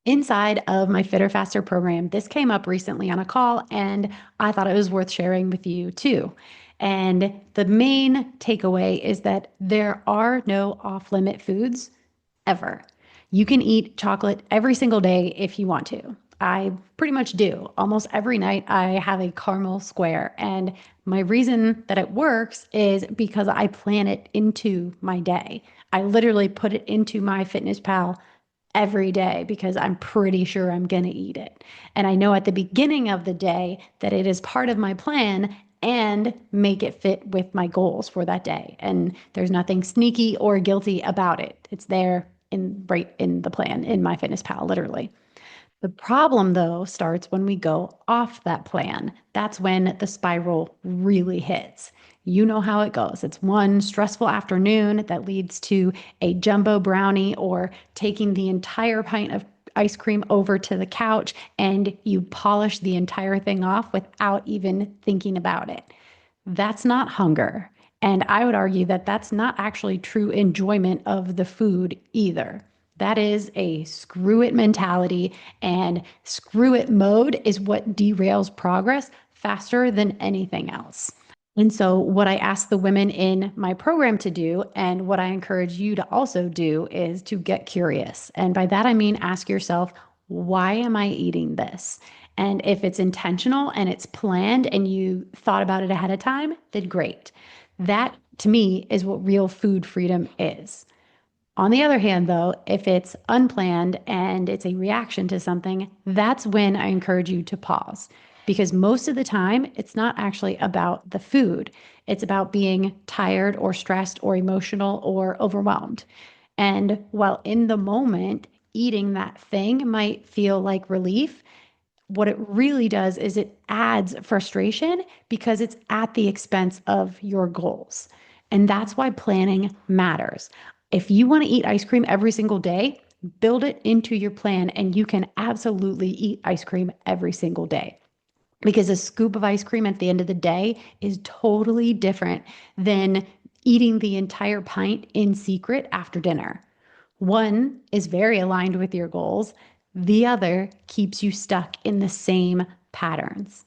Inside of my Fitter Faster program, this came up recently on a call, and I thought it was worth sharing with you too. And the main takeaway is that there are no off limit foods ever. You can eat chocolate every single day if you want to. I pretty much do. Almost every night, I have a caramel square. And my reason that it works is because I plan it into my day. I literally put it into my Fitness Pal every day because I'm pretty sure I'm going to eat it. And I know at the beginning of the day that it is part of my plan and make it fit with my goals for that day. And there's nothing sneaky or guilty about it. It's there in right in the plan in my Fitness Pal, literally. The problem, though, starts when we go off that plan. That's when the spiral really hits. You know how it goes. It's one stressful afternoon that leads to a jumbo brownie or taking the entire pint of ice cream over to the couch and you polish the entire thing off without even thinking about it. That's not hunger. And I would argue that that's not actually true enjoyment of the food either. That is a screw it mentality, and screw it mode is what derails progress faster than anything else. And so, what I ask the women in my program to do, and what I encourage you to also do, is to get curious. And by that, I mean ask yourself, why am I eating this? And if it's intentional and it's planned and you thought about it ahead of time, then great. That to me is what real food freedom is. On the other hand, though, if it's unplanned and it's a reaction to something, that's when I encourage you to pause. Because most of the time, it's not actually about the food. It's about being tired or stressed or emotional or overwhelmed. And while in the moment, eating that thing might feel like relief, what it really does is it adds frustration because it's at the expense of your goals. And that's why planning matters. If you want to eat ice cream every single day, build it into your plan and you can absolutely eat ice cream every single day. Because a scoop of ice cream at the end of the day is totally different than eating the entire pint in secret after dinner. One is very aligned with your goals, the other keeps you stuck in the same patterns.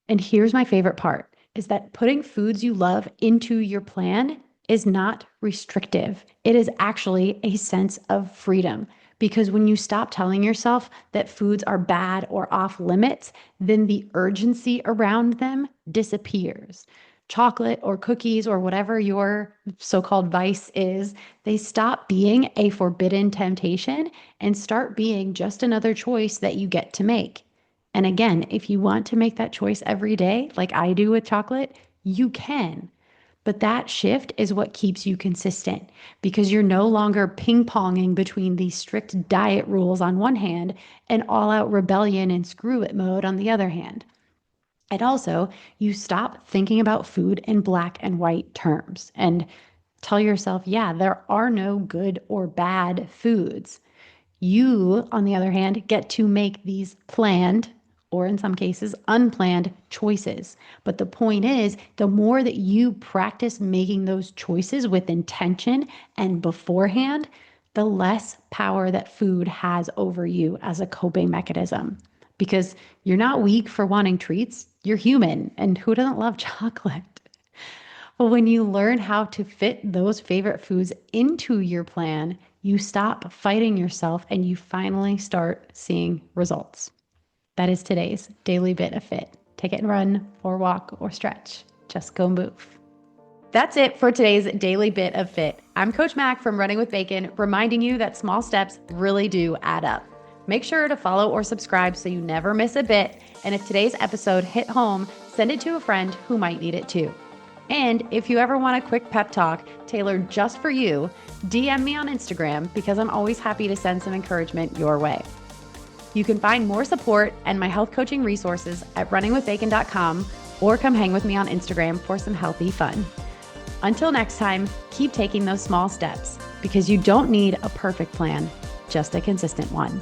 And here's my favorite part is that putting foods you love into your plan is not restrictive. It is actually a sense of freedom. Because when you stop telling yourself that foods are bad or off limits, then the urgency around them disappears. Chocolate or cookies or whatever your so called vice is, they stop being a forbidden temptation and start being just another choice that you get to make. And again, if you want to make that choice every day, like I do with chocolate, you can. But that shift is what keeps you consistent because you're no longer ping ponging between these strict diet rules on one hand and all out rebellion and screw it mode on the other hand. And also, you stop thinking about food in black and white terms and tell yourself, yeah, there are no good or bad foods. You, on the other hand, get to make these planned or in some cases unplanned choices. But the point is, the more that you practice making those choices with intention and beforehand, the less power that food has over you as a coping mechanism. Because you're not weak for wanting treats, you're human. And who doesn't love chocolate? Well, when you learn how to fit those favorite foods into your plan, you stop fighting yourself and you finally start seeing results. That is today's daily bit of fit. Take it and run or walk or stretch. Just go move. That's it for today's daily bit of fit. I'm Coach Mack from Running with Bacon, reminding you that small steps really do add up. Make sure to follow or subscribe so you never miss a bit. And if today's episode hit home, send it to a friend who might need it too. And if you ever want a quick pep talk tailored just for you, DM me on Instagram because I'm always happy to send some encouragement your way. You can find more support and my health coaching resources at runningwithbacon.com or come hang with me on Instagram for some healthy fun. Until next time, keep taking those small steps because you don't need a perfect plan, just a consistent one.